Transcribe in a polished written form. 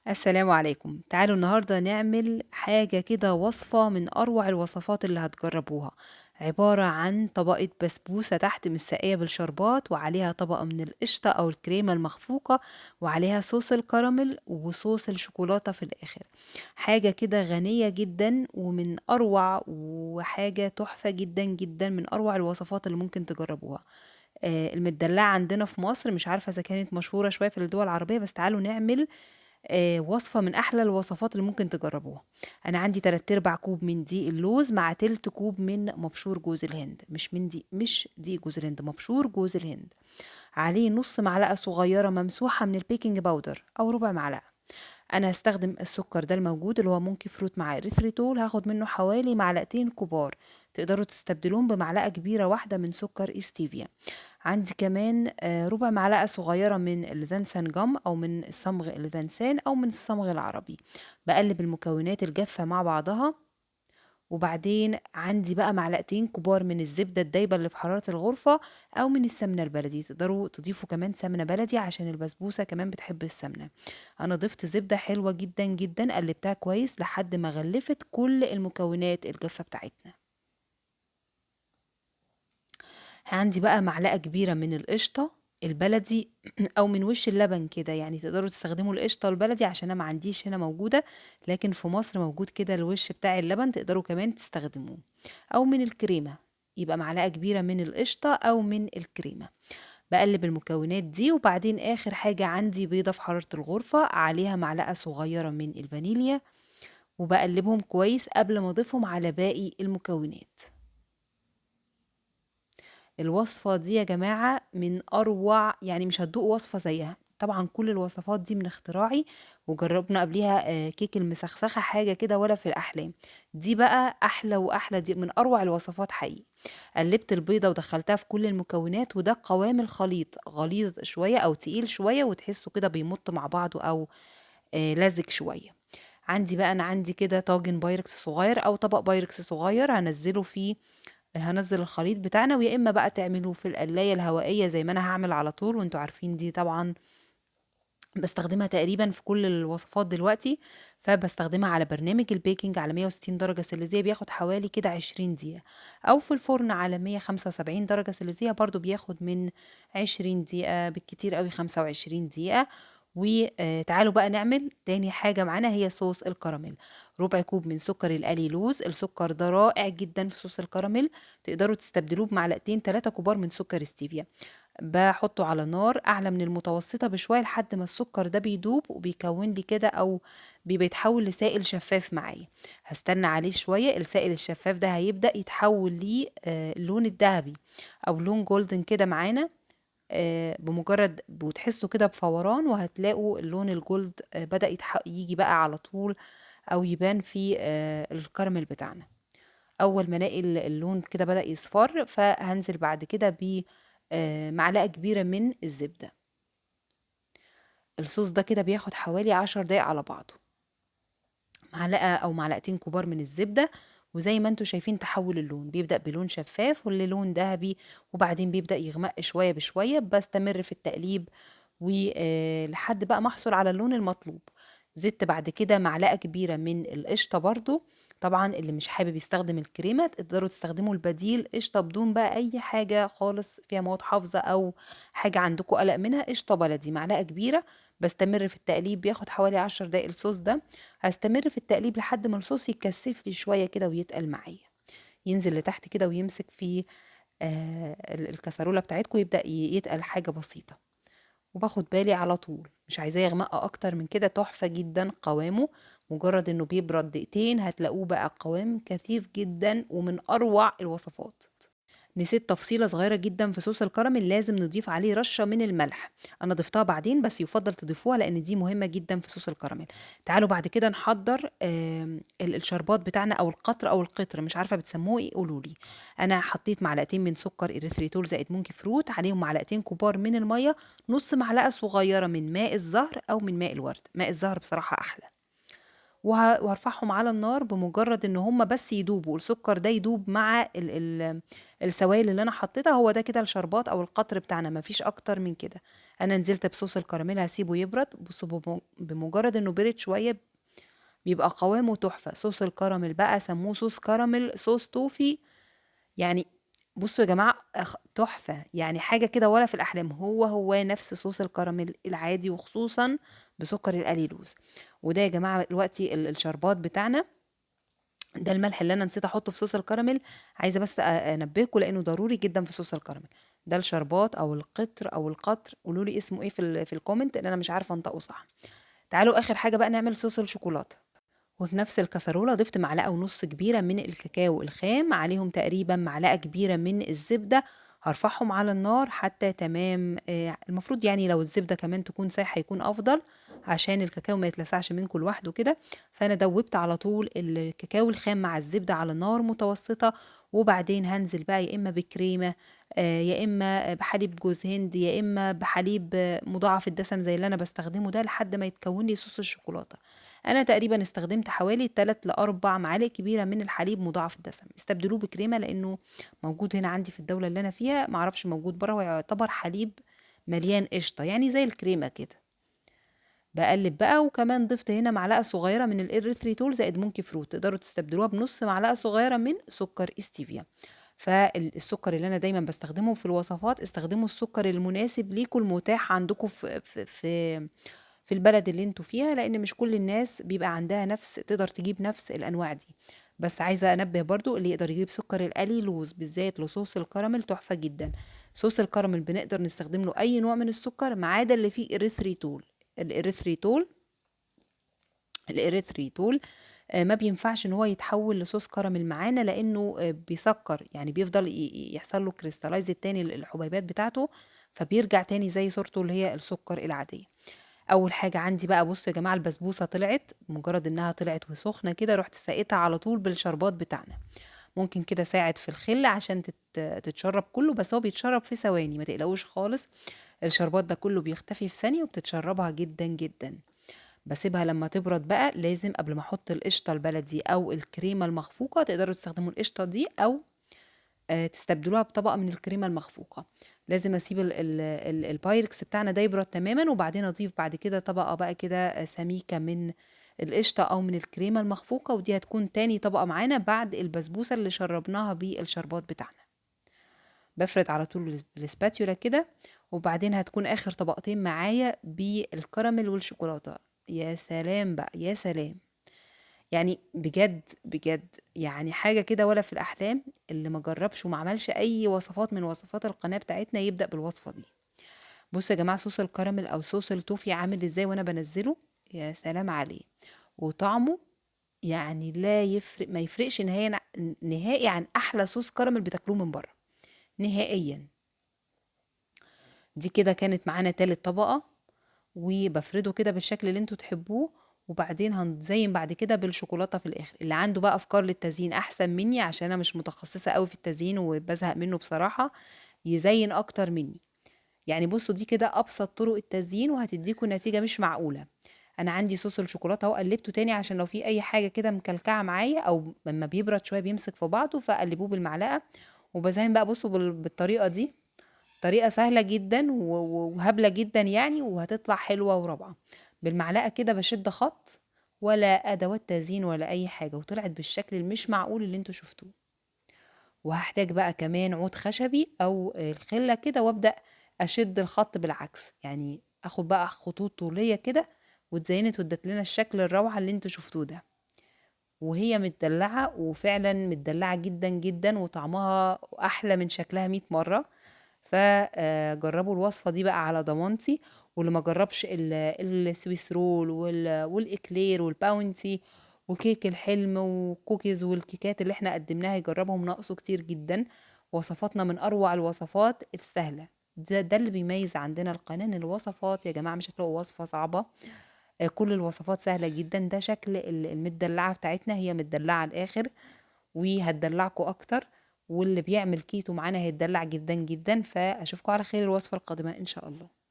السلام عليكم. تعالوا النهاردة نعمل حاجة كده، وصفة من أروع الوصفات اللي هتجربوها. عبارة عن طبقة بسبوسة تحت مستقية بالشربات، وعليها طبقة من القشطة أو الكريمة المخفوقة، وعليها صوص الكراميل وصوص الشوكولاتة في الآخر. حاجة كده غنية جدا، ومن أروع وحاجة تحفة جدا جدا، من أروع الوصفات اللي ممكن تجربوها. المدلعة عندنا في مصر، مش عارفة إذا كانت مشهورة شوية في الدول العربية، بس تعالوا نعمل وصفة من أحلى الوصفات اللي ممكن تجربوها. أنا عندي 3/4 كوب من دقيق اللوز مع تلت كوب من مبشور جوز الهند، مش دقيق جوز الهند، مبشور جوز الهند. عليه نص معلقة صغيرة ممسوحة من البيكنج باودر أو ربع معلقة. انا هستخدم السكر ده الموجود اللي هو مونكي فروت مع اريثريتول، هاخد منه حوالي معلقتين كبار. تقدروا تستبدلوهم بمعلقة كبيرة واحدة من سكر استيفيا. عندي كمان ربع معلقة صغيرة من الليثانسان جم، أو من الصمغ الليثانسان، أو من الصمغ العربي. بقلب المكونات الجافة مع بعضها. وبعدين عندي بقى معلقتين كبار من الزبدة الدايبة اللي في حرارة الغرفة، أو من السمنة البلدي. تقدروا تضيفوا كمان سمنة بلدي عشان البسبوسة كمان بتحب السمنة. أنا ضفت زبدة حلوة جدا جدا، قلبتها كويس لحد ما غلفت كل المكونات الجافة بتاعتنا. عندي بقى معلقة كبيرة من القشطة البلدي او من وش اللبن كده، يعني تقدروا تستخدموا القشطة البلدي عشان انا ما عنديش هنا موجودة. لكن في مصر موجود كده الوش بتاع اللبن، تقدروا كمان تستخدموه. او من الكريمة، يبقى معلقة كبيرة من القشطة او من الكريمة. بقلب المكونات دي، وبعدين اخر حاجة عندي بيضة في حرارة الغرفة، عليها معلقة صغيرة من الفانيليا. وبقلبهم كويس قبل ما اضيفهم على باقي المكونات. الوصفة دي يا جماعة من أروع، يعني مش هتدوقوا وصفة زيها. طبعا كل الوصفات دي من اختراعي، وجربنا قبليها كيك المسخسخة، حاجة كده ولا في الأحلام. دي بقى أحلى وأحلى، دي من أروع الوصفات حقيقي. قلبت البيضة ودخلتها في كل المكونات، وده قوام الخليط غليظ شوية أو تقيل شوية، وتحسوا كده بيمط مع بعضه، أو لزج شوية. أنا عندي كده طاجن بايركس صغير أو طبق بايركس صغير، هنزله فيه. هنزل الخليط بتاعنا، ويا اما بقى تعملوه في القلاية الهوائية زي ما انا هعمل على طول، وانتوا عارفين دي طبعا بستخدمها تقريبا في كل الوصفات دلوقتي. فبستخدمها على برنامج البيكنج على 160 درجة سليزية، بياخد حوالي كده 20 دقيقة. او في الفرن على 175 درجة سليزية، برضو بياخد من 20 دقيقة بالكتير قوي، 25 دقيقة. وتعالوا بقى نعمل تاني حاجة معانا، هي صوص الكراميل. ربع كوب من سكر القلي لوز، السكر ده رائع جدا في صوص الكراميل. تقدروا تستبدلوه بمعلقتين 3 كبار من سكر ستيفيا. باحطه على نار أعلى من المتوسطة بشوية، لحد ما السكر ده بيدوب وبيكون لي كده، أو بيتحول لسائل شفاف معايا. هستنى عليه شوية، السائل الشفاف ده هيبدأ يتحول لي اللون الذهبي، أو لون جولدن كده معانا. بمجرد وتحسوا كده بفوران، وهتلاقوا اللون الجولد بدأ يجي بقى على طول، أو يبان في الكراميل بتاعنا. أول ما ألاقي اللون كده بدأ يصفر، فهنزل بعد كده معلقة كبيرة من الزبدة. الصوص ده كده بياخد حوالي 10 دقايق على بعضه. معلقة أو معلقتين كبار من الزبدة. وزي ما انتوا شايفين، تحول اللون بيبدأ بلون شفاف وللون ذهبي، وبعدين بيبدأ يغمق شوية بشوية. بستمر في التقليب ولحد بقى ما احصل على اللون المطلوب. زدت بعد كده معلقة كبيرة من القشطة برضو. طبعا اللي مش حابب يستخدم الكريمة، تقدروا تستخدموا البديل قشطة بدون بقى أي حاجة خالص فيها مواد حافظة، أو حاجة عندكم قلق منها. قشطة بلدي معلقة كبيرة. بستمر في التقليب، بياخد حوالي 10 دقايق الصوص ده. هستمر في التقليب لحد ما الصوص يكثف لي شوية كده ويتقل معايا. ينزل لتحت كده ويمسك في الكسرولة بتاعتكم، يبدأ يتقل حاجة بسيطة. وباخد بالي على طول، مش عايزاه يغمق اكتر من كده. تحفة جدا قوامه، مجرد انه بيبرد دقيقتين هتلاقوه بقى قوام كثيف جدا، ومن اروع الوصفات. نسيت تفصيلة صغيرة جدا في صوص الكراميل، لازم نضيف عليه رشة من الملح. أنا ضفتها بعدين، بس يفضل تضيفوها لأن دي مهمة جدا في صوص الكراميل. تعالوا بعد كده نحضر الشربات بتاعنا، أو القطر أو القطر، مش عارفة بتسموه إيه، قولولي. أنا حطيت معلقتين من سكر إريثريتول زائد مونكي فروت، عليهم معلقتين كبار من المية، نص معلقة صغيرة من ماء الزهر أو من ماء الورد. ماء الزهر بصراحة أحلى. وهارفعهم على النار، بمجرد ان هم بس يدوبوا، السكر ده يدوب مع ال السوائل اللي انا حطيتها. هو ده كده الشربات او القطر بتاعنا، مفيش اكتر من كده. انا نزلت بصوص الكراميل هسيبه يبرد. بصوا بمجرد انه برد شويه بيبقى قوامه تحفه. صوص الكراميل بقى سموه صوص كراميل، صوص توفي، يعني بصوا يا جماعه تحفه، يعني حاجه كده ولا في الاحلام. هو نفس صوص الكراميل العادي، وخصوصا بسكر القليلوز. وده يا جماعه دلوقتي الشربات بتاعنا. ده الملح اللي انا نسيت احطه في صوص الكراميل، عايزه بس انبهكم لانه ضروري جدا في صوص الكراميل. ده الشربات او القطر او القطر، قولوا لي اسمه ايه في الكومنت لان انا مش عارفه انطقه صح. تعالوا اخر حاجه بقى نعمل صوص الشوكولاته. وفي نفس الكسرولة ضفت معلقة ونص كبيرة من الكاكاو الخام، عليهم تقريبا معلقة كبيرة من الزبدة. هرفعهم على النار حتى تمام. المفروض يعني لو الزبدة كمان تكون سايحة يكون أفضل، عشان الكاكاو ما يتلسعش منكم لوحده كده. فأنا دوبت على طول الكاكاو الخام مع الزبدة على نار متوسطة، وبعدين هنزل بقى يا إما بكريمة، يا إما بحليب جوز هند، يا إما بحليب مضاعف الدسم زي اللي أنا بستخدمه ده، لحد ما يتكون لي صوص الشوكولاتة. انا تقريبا استخدمت حوالي 3 ل 4 معالق كبيره من الحليب مضاعف الدسم. استبدلوه بكريمه لانه موجود هنا عندي في الدوله اللي انا فيها، معرفش موجود بره، ويعتبر حليب مليان قشطه يعني زي الكريمه كده. بقلب بقى، وكمان ضفت هنا معلقه صغيره من الاريثريتول زائد مونكي فروت، تقدروا تستبدلوها بنص معلقه صغيره من سكر استيفيا. فالسكر اللي انا دايما بستخدمه في الوصفات، استخدموا السكر المناسب ليكم المتاح عندكم في البلد اللي انتوا فيها، لان مش كل الناس بيبقى عندها نفس تقدر تجيب نفس الانواع دي. بس عايزه انبه برضو اللي يقدر يجيب سكر القليلوز بالذات لصوص الكراميل تحفه جدا. صوص الكراميل بنقدر نستخدم له اي نوع من السكر ما عدا اللي فيه اريثريتول. الاريثريتول الاريثريتول ما بينفعش ان هو يتحول لصوص كراميل معانا، لانه بيسكر، يعني بيفضل يحصل له كريستالايز تاني الحبيبات بتاعته، فبيرجع تاني زي صورته اللي هي السكر العاديه. اول حاجه عندي بقى، بصوا يا جماعه، البسبوسه طلعت. مجرد انها طلعت وسخنه كده رحت سقيتها على طول بالشربات بتاعنا. ممكن كده ساعد في الخل عشان تتشرب كله، بس هو بيتشرب في ثواني، ما تقلقوش خالص. الشربات ده كله بيختفي في ثانيه وبتتشربها جدا جدا. بسيبها لما تبرد بقى. لازم قبل ما احط القشطه البلدي او الكريمه المخفوقه، تقدروا تستخدموا القشطه دي او تستبدلوها بطبقة من الكريمة المخفوقة. لازم اسيب البايركس بتاعنا ده يبرد تماما، وبعدين اضيف بعد كده طبقة بقى كده سميكة من القشطة او من الكريمة المخفوقة، ودي هتكون تاني طبقة معانا بعد البسبوسة اللي شربناها بالشربات بتاعنا. بفرد على طول بالسباتيولا كده، وبعدين هتكون اخر طبقتين معايا بالكراميل والشوكولاتة. يا سلام بقى، يا سلام. يعني بجد بجد، يعني حاجة كده ولا في الأحلام. اللي ما جربش وما عملش أي وصفات من وصفات القناة بتاعتنا يبدأ بالوصفة دي. بصوا يا جماعة، صوص الكراميل أو صوص التوفي عامل إزاي وأنا بنزله. يا سلام عليه. وطعمه يعني لا يفرق، ما يفرقش نهائي نهائي عن أحلى صوص كراميل بتاكلوه من بره، نهائيا. دي كده كانت معانا تالت طبقة، وبفرده كده بالشكل اللي انتوا تحبوه. وبعدين هنزين بعد كده بالشوكولاته في الاخر. اللي عنده بقى افكار للتزيين احسن مني، عشان انا مش متخصصه قوي في التزيين وبزهق منه بصراحه، يزين اكتر مني. يعني بصوا دي كده ابسط طرق التزيين وهتديكوا نتيجه مش معقوله. انا عندي صوص الشوكولاته اهو، قلبته تاني عشان لو في اي حاجه كده مكلكعه معايا او لما بيبرد شويه بيمسك في بعضه، فقلبوه بالمعلقه. وبزين بقى، بصوا بالطريقه دي. طريقة سهلة جدا وهبلة جدا يعني، وهتطلع حلوة ورابعة. بالمعلقة كده بشد خط، ولا أدوات تزيين ولا أي حاجة، وطلعت بالشكل المش معقول اللي انتوا شفتوه. وهحتاج بقى كمان عود خشبي أو الخلة كده، وأبدأ أشد الخط بالعكس، يعني أخد بقى خطوط طولية كده، واتزينت وادت لنا الشكل الروعة اللي انتوا شفتوه ده. وهي متدلعة، وفعلا متدلعة جدا جدا، وطعمها أحلى من شكلها 100 مرة. فجربوا الوصفة دي بقى على ضمانتي. واللي ما جربش السويس رول والاكلير والباونتي وكيك الحلم وكوكيز والكيكات اللي احنا قدمناها، يجربهم، ناقصه كتير جدا. وصفاتنا من اروع الوصفات السهلة. ده اللي بيميز عندنا القناة، إن الوصفات يا جماعة مش هتلاقوا وصفة صعبة. كل الوصفات سهلة جدا. ده شكل المدلعة بتاعتنا، هي مدلعة على الآخر وهتدلعكوا أكتر. واللي بيعمل كيتو معانا هيتدلع جدا جدا. فأشوفكم على خير الوصفة القادمة إن شاء الله.